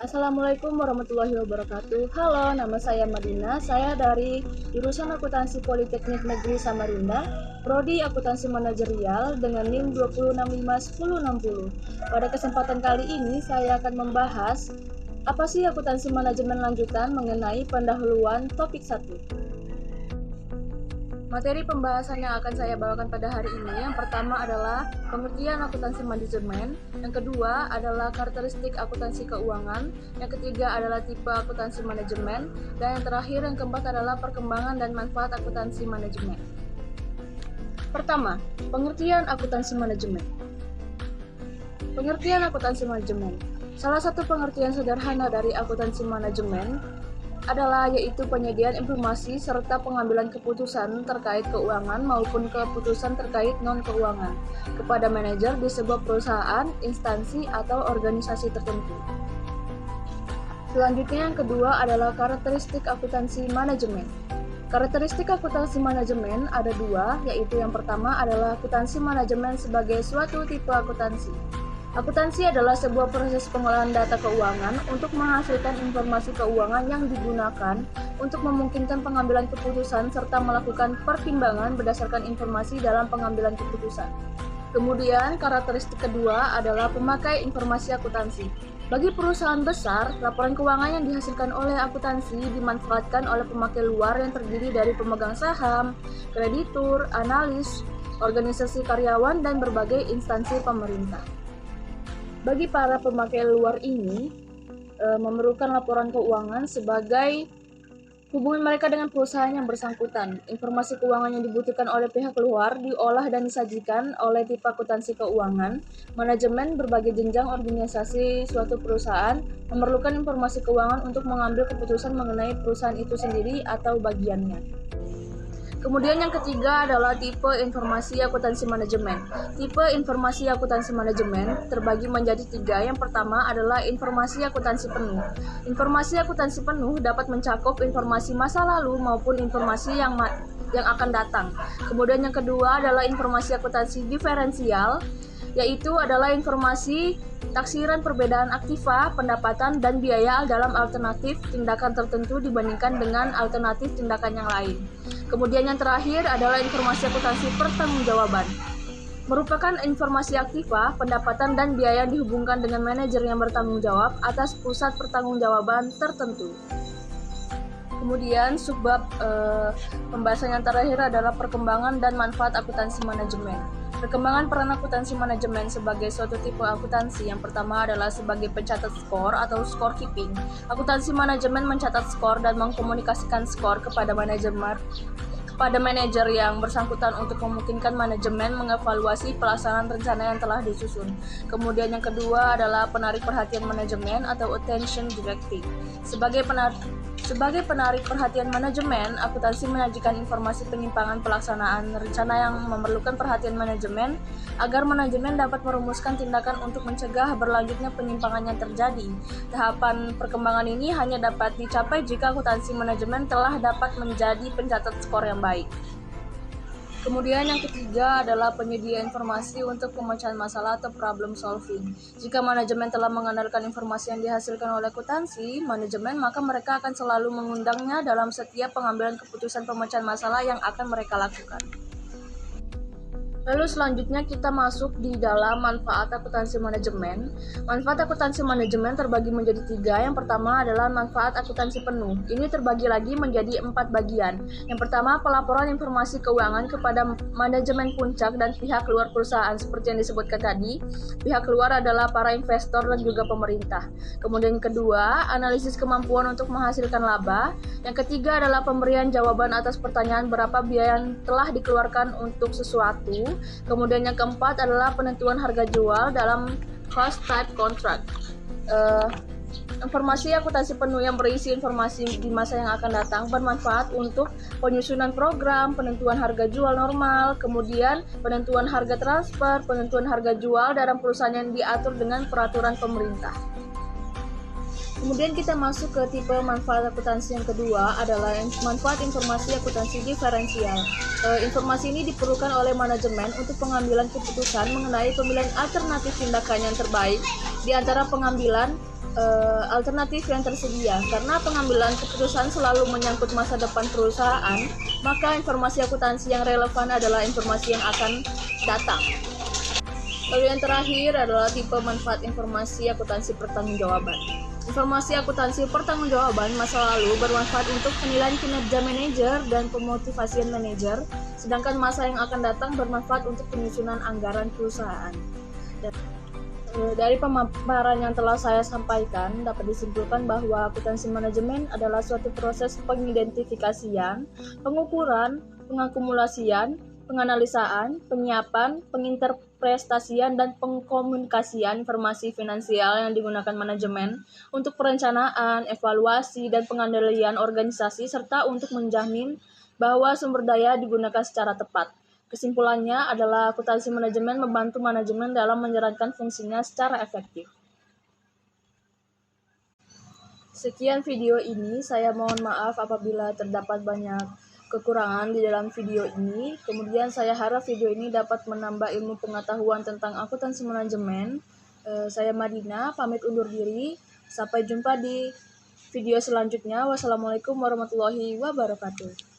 Assalamualaikum warahmatullahi wabarakatuh. Halo, nama saya Madina. Saya dari jurusan Akuntansi Politeknik Negeri Samarinda, Prodi Akuntansi Manajerial dengan NIM 2651060. Pada kesempatan kali ini saya akan membahas apa sih akuntansi manajemen lanjutan mengenai pendahuluan topik 1. Materi pembahasan yang akan saya bawakan pada hari ini, yang pertama adalah pengertian akuntansi manajemen, yang kedua adalah karakteristik akuntansi keuangan, yang ketiga adalah tipe akuntansi manajemen, dan yang terakhir yang keempat adalah perkembangan dan manfaat akuntansi manajemen. Pertama, pengertian akuntansi manajemen. Pengertian akuntansi manajemen. Salah satu pengertian sederhana dari akuntansi manajemen adalah yaitu penyediaan informasi serta pengambilan keputusan terkait keuangan maupun keputusan terkait non-keuangan kepada manajer di sebuah perusahaan, instansi, atau organisasi tertentu. Selanjutnya yang kedua adalah karakteristik akuntansi manajemen. Karakteristik akuntansi manajemen ada dua, yaitu yang pertama adalah akuntansi manajemen sebagai suatu tipe akuntansi. Akuntansi adalah sebuah proses pengolahan data keuangan untuk menghasilkan informasi keuangan yang digunakan untuk memungkinkan pengambilan keputusan serta melakukan pertimbangan berdasarkan informasi dalam pengambilan keputusan. Kemudian, karakteristik kedua adalah pemakai informasi akuntansi. Bagi perusahaan besar, laporan keuangan yang dihasilkan oleh akuntansi dimanfaatkan oleh pemakai luar yang terdiri dari pemegang saham, kreditur, analis, organisasi karyawan, dan berbagai instansi pemerintah. Bagi para pemakai luar ini, memerlukan laporan keuangan sebagai hubungan mereka dengan perusahaan yang bersangkutan. Informasi keuangan yang dibutuhkan oleh pihak luar diolah dan disajikan oleh tipe akuntansi keuangan. Manajemen berbagai jenjang organisasi suatu perusahaan memerlukan informasi keuangan untuk mengambil keputusan mengenai perusahaan itu sendiri atau bagiannya. Kemudian yang ketiga adalah tipe informasi akuntansi manajemen. Tipe informasi akuntansi manajemen terbagi menjadi tiga. Yang pertama adalah informasi akuntansi penuh. Informasi akuntansi penuh dapat mencakup informasi masa lalu maupun informasi yang akan datang. Kemudian yang kedua adalah informasi akuntansi diferensial, yaitu adalah informasi taksiran perbedaan aktiva, pendapatan, dan biaya dalam alternatif tindakan tertentu dibandingkan dengan alternatif tindakan yang lain. Kemudian yang terakhir adalah informasi akuntansi pertanggungjawaban. Merupakan informasi aktiva, pendapatan, dan biaya yang dihubungkan dengan manajer yang bertanggung jawab atas pusat pertanggungjawaban tertentu. Kemudian subbab pembahasan yang terakhir adalah perkembangan dan manfaat akuntansi manajemen. Perkembangan peran akuntansi manajemen sebagai suatu tipe akuntansi. Yang pertama adalah sebagai pencatat skor atau scorekeeping. Akuntansi manajemen mencatat skor dan mengkomunikasikan skor kepada manajer yang bersangkutan untuk memungkinkan manajemen mengevaluasi pelaksanaan rencana yang telah disusun. Kemudian yang kedua adalah penarik perhatian manajemen atau attention directing. Sebagai penarik perhatian manajemen, akuntansi menyajikan informasi penyimpangan pelaksanaan rencana yang memerlukan perhatian manajemen agar manajemen dapat merumuskan tindakan untuk mencegah berlanjutnya penyimpangan yang terjadi. Tahapan perkembangan ini hanya dapat dicapai jika akuntansi manajemen telah dapat menjadi pencatat skor yang baik. Kemudian yang ketiga adalah penyedia informasi untuk pemecahan masalah atau problem solving. Jika manajemen telah mengandalkan informasi yang dihasilkan oleh akuntansi manajemen, maka mereka akan selalu mengundangnya dalam setiap pengambilan keputusan pemecahan masalah yang akan mereka lakukan. Lalu selanjutnya kita masuk di dalam manfaat akuntansi manajemen. Manfaat akuntansi manajemen terbagi menjadi tiga. Yang pertama adalah manfaat akuntansi penuh. Ini terbagi lagi menjadi 4 bagian. Yang pertama, pelaporan informasi keuangan kepada manajemen puncak dan pihak luar perusahaan seperti yang disebutkan tadi. Pihak luar adalah para investor dan juga pemerintah. Kemudian yang kedua, analisis kemampuan untuk menghasilkan laba. Yang ketiga adalah pemberian jawaban atas pertanyaan berapa biaya yang telah dikeluarkan untuk sesuatu. Kemudian yang keempat adalah penentuan harga jual dalam cost type contract. Informasi akuntansi penuh yang berisi informasi di masa yang akan datang bermanfaat untuk penyusunan program, penentuan harga jual normal, kemudian penentuan harga transfer, penentuan harga jual dalam perusahaan yang diatur dengan peraturan pemerintah. Kemudian kita masuk ke tipe manfaat akuntansi yang kedua adalah manfaat informasi akuntansi diferensial. Informasi ini diperlukan oleh manajemen untuk pengambilan keputusan mengenai pemilihan alternatif tindakan yang terbaik di antara pengambilan alternatif yang tersedia. Karena pengambilan keputusan selalu menyangkut masa depan perusahaan, maka informasi akuntansi yang relevan adalah informasi yang akan datang. Lalu yang terakhir adalah tipe manfaat informasi akuntansi pertanggungjawaban. Informasi akuntansi pertanggungjawaban masa lalu bermanfaat untuk penilaian kinerja manajer dan pemotivasian manajer, sedangkan masa yang akan datang bermanfaat untuk penyusunan anggaran perusahaan. Dari pemaparan yang telah saya sampaikan, dapat disimpulkan bahwa akuntansi manajemen adalah suatu proses pengidentifikasian, pengukuran, pengakumulasian, penganalisaan, penyiapan, penginterpretasian, dan pengkomunikasian informasi finansial yang digunakan manajemen untuk perencanaan, evaluasi, dan pengendalian organisasi, serta untuk menjamin bahwa sumber daya digunakan secara tepat. Kesimpulannya adalah akuntansi manajemen membantu manajemen dalam menjalankan fungsinya secara efektif. Sekian video ini, saya mohon maaf apabila terdapat banyak kekurangan di dalam video ini. Kemudian saya harap video ini dapat menambah ilmu pengetahuan tentang akuntansi manajemen. Saya Madina, pamit undur diri. Sampai jumpa di video selanjutnya. Wassalamualaikum warahmatullahi wabarakatuh.